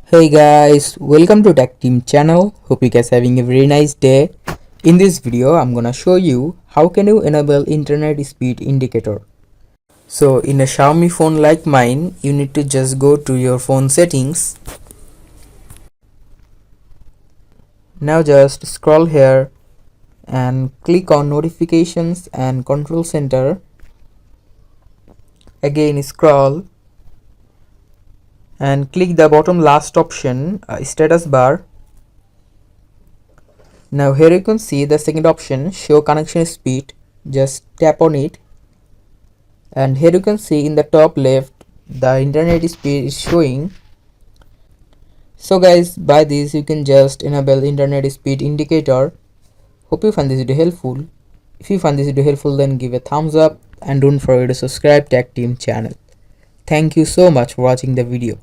Hey guys, welcome to Tech Team channel. Hope you guys having a very nice day. In this video, I'm gonna show you how can you enable internet speed indicator. So in a Xiaomi phone like mine, you need to just go to your phone settings. Now just scroll here and click on notifications and control center. Again scroll and click the bottom last option, status bar. Now here you can see the second option, show connection speed. Just tap on it and here you can see in the top left the internet speed is showing. So guys, by this you can just enable internet speed indicator. Hope you find this video helpful. If you find this video helpful, then give a thumbs up and don't forget to subscribe Tech Team channel. Thank you so much for watching the video.